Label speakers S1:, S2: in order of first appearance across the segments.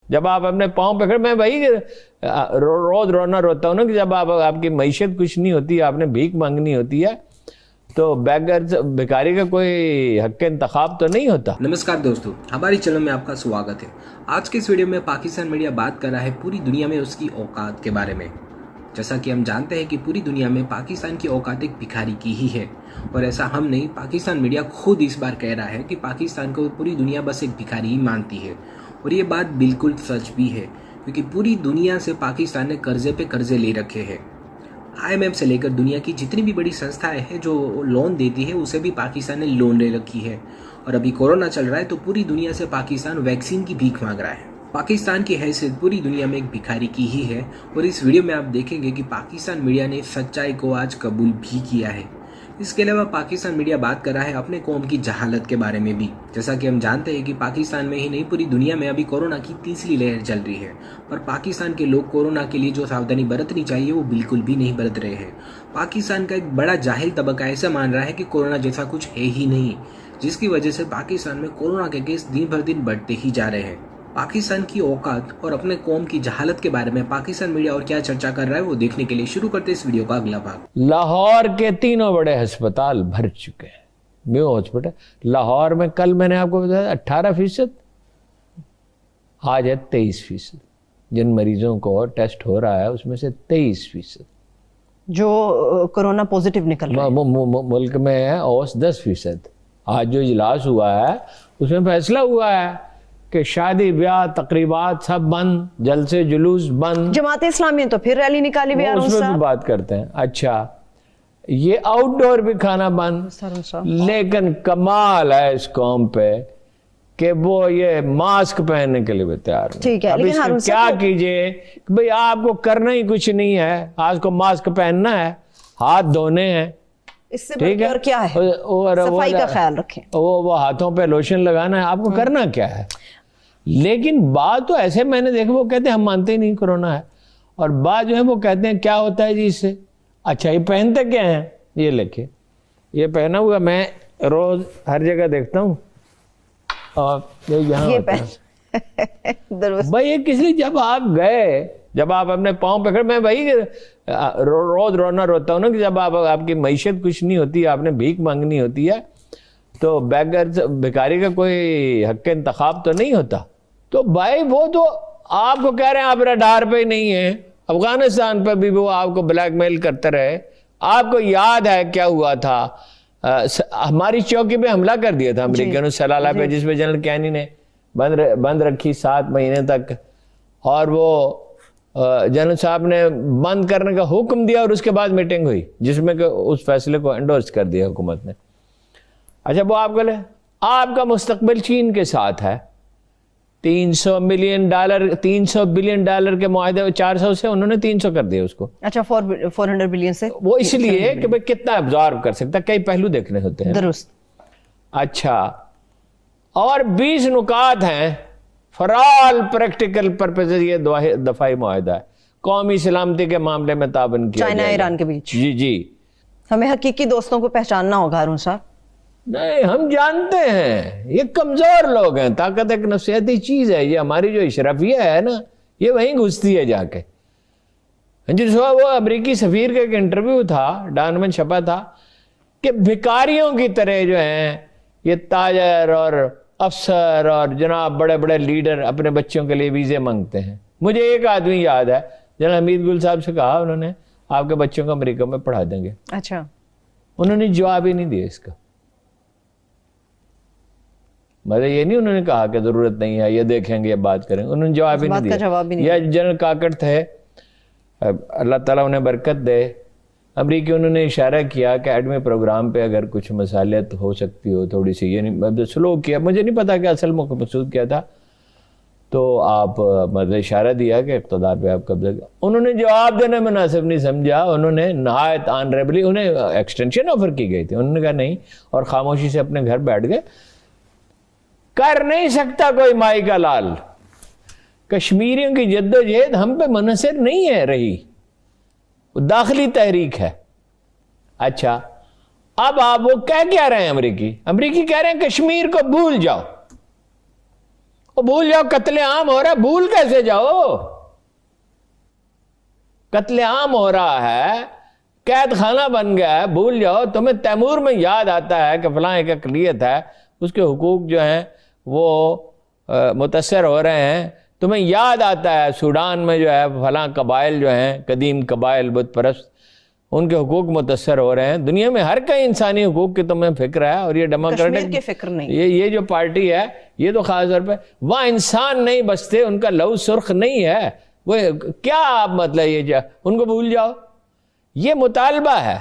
S1: जब आप अपने पाँव पकड़, मैं वही रोज रोना रोता हूँ ना कि जब आपकी मईशत कुछ नहीं होती, आपने भीख मांगनी होती है, तो बेगर भिखारी का कोई हक इंतखाब तो नहीं होता।
S2: नमस्कार दोस्तों, हमारी चैनल में आपका स्वागत है। आज के इस वीडियो में पाकिस्तान मीडिया बात कर रहा है पूरी दुनिया में उसकी औकात के बारे में। जैसा कि हम जानते हैं कि पूरी दुनिया में पाकिस्तान की औकात एक भिखारी की ही है, और ऐसा हम नहीं, पाकिस्तान मीडिया खुद इस बार कह रहा है कि पाकिस्तान को पूरी दुनिया बस एक भिखारी ही मानती है। और ये बात बिल्कुल सच भी है, क्योंकि पूरी दुनिया से पाकिस्तान ने कर्जे पे कर्जे ले रखे हैं। IMF से लेकर दुनिया की जितनी भी बड़ी संस्थाएं हैं जो लोन देती है, उसे भी पाकिस्तान ने लोन ले रखी है। और अभी कोरोना चल रहा है तो पूरी दुनिया से पाकिस्तान वैक्सीन की भीख मांग रहा है। पाकिस्तान की हैसियत पूरी दुनिया में एक भिखारी की ही है, और इस वीडियो में आप देखेंगे कि पाकिस्तान मीडिया ने सच्चाई को आज कबूल भी किया है। इसके अलावा पाकिस्तान मीडिया बात कर रहा है अपने कौम की जहालत के बारे में भी। जैसा कि हम जानते हैं कि पाकिस्तान में ही नहीं, पूरी दुनिया में अभी कोरोना की तीसरी लहर चल रही है, और पाकिस्तान के लोग कोरोना के लिए जो सावधानी बरतनी चाहिए वो बिल्कुल भी नहीं बरत रहे हैं। पाकिस्तान का एक बड़ा जाहिल तबका ऐसा मान रहा है कि कोरोना जैसा कुछ है ही नहीं, जिसकी वजह से पाकिस्तान में कोरोना के केस दिन भर दिन बढ़ते ही जा रहे हैं। पाकिस्तान की औकात और अपने कौम की जहालत के बारे में पाकिस्तान मीडिया और क्या चर्चा कर रहा है वो देखने के लिए शुरू करते इस वीडियो का अगला भाग।
S1: लाहौर के तीनों बड़े अस्पताल भर चुके हैं। म्यू हॉस्पिटल लाहौर में कल मैंने आपको बताया 18%, आज है 23%। जिन मरीजों को टेस्ट हो रहा है उसमें से 23%
S3: जो कोरोना पॉजिटिव निकल रहे हैं।
S1: मुल्क में है औस 10%। आज जो इजलास हुआ है उसमें फैसला हुआ है कि शादी ब्याह तकरीबात सब बंद, जलसे जुलूस बंद।
S3: जमात इस्लामी तो फिर रैली निकाली भी,
S1: उसमें भी बात करते हैं। अच्छा, ये आउटडोर भी खाना बंद। लेकिन कमाल है इस कौम पे कि वो ये मास्क पहनने के लिए भी तैयार नहीं।
S3: ठीक है,
S1: अब इसमें क्या कीजिए भाई, आपको करना ही कुछ नहीं है, आज को मास्क पहनना है, हाथ धोने हैं,
S3: इससे ठीक है, और क्या है,
S1: और
S3: सफाई का ख्याल रखें,
S1: वो हाथों पे लोशन लगाना है, आपको करना क्या है। लेकिन बात तो ऐसे मैंने देखा, वो कहते हैं हम मानते ही नहीं कोरोना है, और बात जो है वो कहते हैं क्या होता है जी इससे। अच्छा, ये पहनते क्या हैं, ये लेके ये पहना हुआ मैं रोज हर जगह देखता हूँ, और ये यहाँ भाई ये किसी, जब आप गए, जब आप अपने पाँव पकड़, मैं वही रोज रोना रोता हूँ ना कि जब आपकी मईशत कुछ नहीं होती, आपने भीख मांगनी होती है, तो बेगर भिखारी का कोई हक इंतखाब तो नहीं होता। तो भाई वो तो आपको कह रहे हैं आप रडार पे नहीं है, अफगानिस्तान पे भी वो आपको ब्लैकमेल करते रहे। आपको याद है क्या हुआ था, हमारी चौकी पे हमला कर दिया था अमेरिका ने सलाला पे, जिसमें जनरल कैनी ने बंद रखी 7 महीने तक, और वो जनरल साहब ने बंद करने का हुक्म दिया, और उसके बाद मीटिंग हुई जिसमें उस फैसले को एंडोर्स कर दिया हुकूमत ने। अच्छा, वो आप बोले आपका मुस्तकबिल चीन के साथ है, $300 बिलियन के मुआहदे 400 से उन्होंने 300 कर दिया उसको।
S3: अच्छा, 400 बिलियन से
S1: वो इसलिए कि भाई कितना अब्जॉर्व कर सकता, कई पहलू देखने होते हैं।
S3: दुरुस्त।
S1: अच्छा, और 20 नुकात हैं फॉर ऑल प्रैक्टिकल पर्पसेस, ये दफाई मुआहदा है, कौमी सलामती के मामले में ताबन किया
S3: चाइना ईरान के बीच।
S1: जी जी,
S3: हमें हकीकी दोस्तों को पहचानना होगा हारून साहब। नहीं,
S1: हम जानते हैं ये कमजोर लोग हैं, ताकत एक नफसियाती चीज है, ये हमारी जो इशरफिया है ना, ये वहीं घुसती है जाके। जिस वो अमेरिकी सफीर का एक इंटरव्यू था, डॉन में छपा था कि भिखारियों की तरह जो हैं ये ताजर और अफसर और जनाब बड़े बड़े लीडर अपने बच्चों के लिए वीजे मांगते हैं। मुझे एक आदमी याद है, जनरल हमीद गुल साहब से कहा उन्होंने, आपके बच्चों को अमेरिका में पढ़ा देंगे।
S3: अच्छा,
S1: उन्होंने जवाब ही नहीं दिया इसका। मतलब ये नहीं उन्होंने कहा कि जरूरत नहीं है, ये देखेंगे, ये बात करेंगे, उन्होंने जवाब ही नहीं दिया। या जनरल काकड़ थे, अल्लाह ताला उन्हें बरकत दे, अमरीकी, उन्होंने इशारा किया कि एडमी प्रोग्राम पे अगर कुछ मसालियत हो सकती हो थोड़ी सी, ये नहीं स्लो किया, मुझे नहीं पता कि असल मकसूद क्या था, तो आप मतलब इशारा दिया कि इक़्तिदार पे आप कब्जा। उन्होंने जवाब देना मुनासिब नहीं समझा, उन्होंने नहायत ऑनरेबली, उन्हें एक्सटेंशन ऑफर की गई थी, उन्होंने कहा नहीं, और खामोशी से अपने घर बैठ गए। कर नहीं सकता कोई माई का लाल, कश्मीरियों की जद्दोजहद हम पे मुनहसर नहीं है रही, दाखिली तहरीक है। अच्छा, अब आप वो क्या रहे हैं, अमरीकी कह रहे हैं कश्मीर को भूल जाओ, वो भूल जाओ, कत्लेआम हो रहा है, भूल कैसे जाओ? कत्लेआम हो रहा है, कैद खाना बन गया है, भूल जाओ। तुम्हें तैमूर में याद आता है कि फलां एक अक़लियत है, उसके हुकूक जो हैं वो मुतअस्सर हो रहे हैं। तुम्हें याद आता है सूडान में जो है फलां कबाइल जो हैं, कदीम कबाइल बुत परस्त, उनके हुकूक मुतअस्सर हो रहे हैं। दुनिया में हर कई इंसानी हुकूक की तुम्हें फिक्र है। और ये डेमोक्रेटिक
S3: की फिक्र नहीं,
S1: ये जो पार्टी है, ये तो खास तौर पे वहाँ इंसान नहीं बसते, उनका लहू सुर्ख नहीं है। वो क्या आप मतलब ये उनको भूल जाओ। ये मुतालबा है,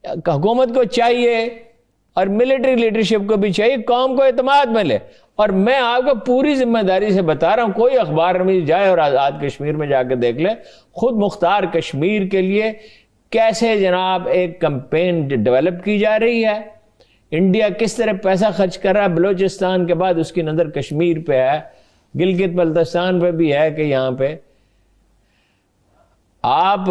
S1: हुकूमत को चाहिए और मिलिट्री लीडरशिप को भी चाहिए, कौम को एतमाद मिले। और मैं आपको पूरी जिम्मेदारी से बता रहा हूं, कोई अखबार में जाए और आज़ाद कश्मीर में जाकर देख ले, खुद मुख्तार कश्मीर के लिए कैसे जनाब एक कैंपेन डेवलप की जा रही है। इंडिया किस तरह पैसा खर्च कर रहा है, बलूचिस्तान के बाद उसकी नज़र कश्मीर पे है, गिलगित बल्तिस्तान पे भी है कि यहाँ पे आप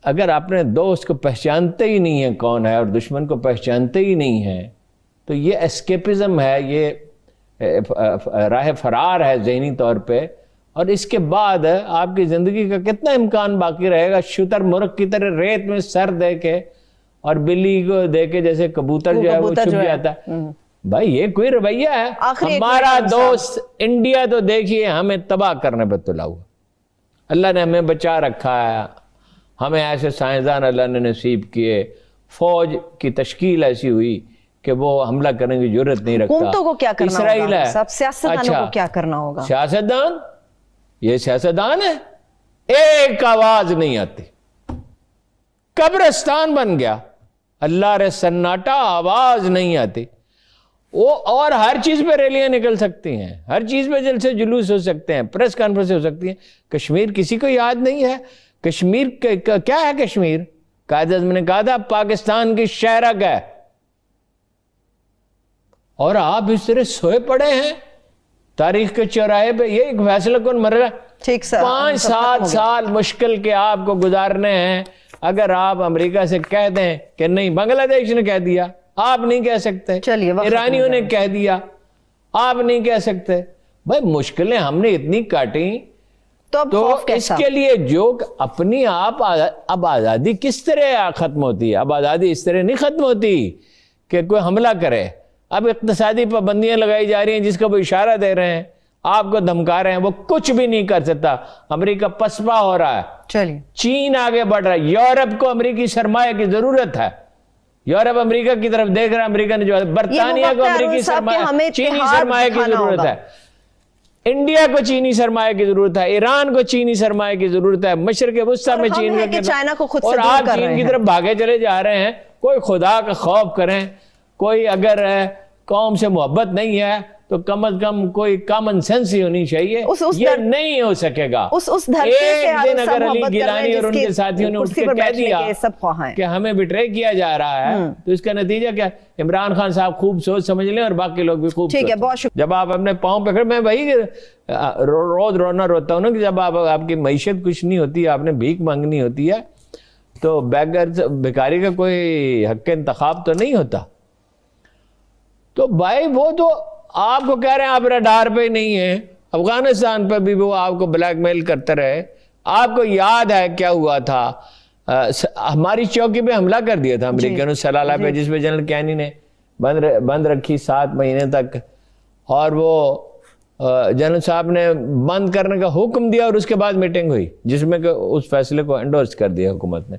S1: अगर अपने दोस्त को पहचानते ही नहीं है कौन है और दुश्मन को पहचानते ही नहीं है, तो ये एस्केपिज्म है, ये राह फरार है ज़हनी तौर पे। और इसके बाद आपकी ज़िंदगी का कितना इम्कान बाकी रहेगा शुतर मुर्ग की तरह रेत में सर दे के और बिल्ली को दे के, जैसे कबूतर जो है वो छुप जाता है। भाई ये कोई रवैया है? हमारा दोस्त इंडिया तो देखिए हमें तबाह करने पर तुला हुआ। अल्लाह ने हमें बचा रखा है, हमें ऐसे साइंसदान अल्लाह ने नसीब किए, फौज की तश्कील ऐसी हुई कि वो हमला करने की जरूरत नहीं रखता।
S3: हुकूमतों को क्या करना
S1: इसराइल
S3: होगा?
S1: है,
S3: सब सियासतदानों को क्या करना होगा?
S1: सियासतदान, ये सियासतदान है, एक आवाज नहीं आती, कब्रिस्तान बन गया, अल्लाह रे सन्नाटा, आवाज नहीं आती। वो और हर चीज पे रैलियां निकल सकती हैं, हर चीज पे जलसे जुलूस हो सकते हैं, प्रेस कॉन्फ्रेंस हो सकती है। कश्मीर किसी को याद नहीं है। कश्मीर क्या है? कश्मीर कायदे आज़म ने कहा था पाकिस्तान की शहरक है, और आप इस तरह सोए पड़े हैं तारीख के चौराहे पे। ये एक फैसला कौन मर रहा है?
S3: ठीक सर,
S1: 5-7 साल मुश्किल के आपको गुजारने हैं। अगर आप अमेरिका से कह दें कि नहीं, बांग्लादेश ने कह दिया, आप नहीं कह सकते, ईरानियों ने कह दिया, आप नहीं कह सकते। भाई मुश्किलें हमने इतनी काटी, तो इसके लिए जो अपनी आप अब आज़ादी किस तरह खत्म होती है? अब आज़ादी इस तरह नहीं खत्म होती कि कोई हमला करे। अब इक्तिसादी पाबंदियां लगाई जा रही हैं, जिसका वो इशारा दे रहे हैं, आपको धमका रहे हैं, वो कुछ भी नहीं कर सकता। अमेरिका पसपा हो रहा है, चलिए चीन आगे बढ़ रहा है, यूरोप को अमेरिकी सरमाए की जरूरत है, यूरोप अमेरिका की तरफ देख रहा है। अमेरिका ने जो बर्तानिया को अमेरिकी सरमाए, चीनी सरमाए की जरूरत है, इंडिया को चीनी सरमाए की जरूरत है, ईरान को चीनी सरमाए की जरूरत है, मशरक़ वुस्ता में चीन
S3: का, चाइना को खुद
S1: और आप चीन की तरफ भागे चले जा रहे हैं। कोई खुदा का खौफ करें, कोई अगर कौम से मोहब्बत नहीं है तो कम से कम कोई कॉमन सेंस ही होनी चाहिए। ये नहीं हो सकेगा।
S3: उस धरती से
S1: एक दिन अगर अली गिलानी और उनके साथियों ने उठ के कह दिया कि हमें बिट्रे किया जा रहा है, तो इसका नतीजा क्या? इमरान खान साहब खूब सोच समझ लें और बाकी लोग भी खूब।
S3: ठीक है, बहुत शुक्रिया।
S1: जब आप अपने पाँव पे खड़े, मैं वही रोज रोना रोता हूँ ना कि जब आपकी मईशत कुछ नहीं होती, आपने भीख मांगनी होती है, तो बेगर भिखारी का कोई हक इंतखाब तो नहीं होता। तो भाई वो तो आपको कह रहे हैं आप रडार पे नहीं है, अफगानिस्तान पे भी वो आपको ब्लैकमेल करते रहे। आपको याद है क्या हुआ था? हमारी चौकी पे हमला कर दिया था अमेरिका ने, सलाला पे, जिसमें जनरल कैनी ने बंद रखी 7 महीने तक, और वो जनरल साहब ने बंद करने का हुक्म दिया और उसके बाद मीटिंग हुई जिसमें उस फैसले को एंडोर्स कर दिया हुकूमत ने।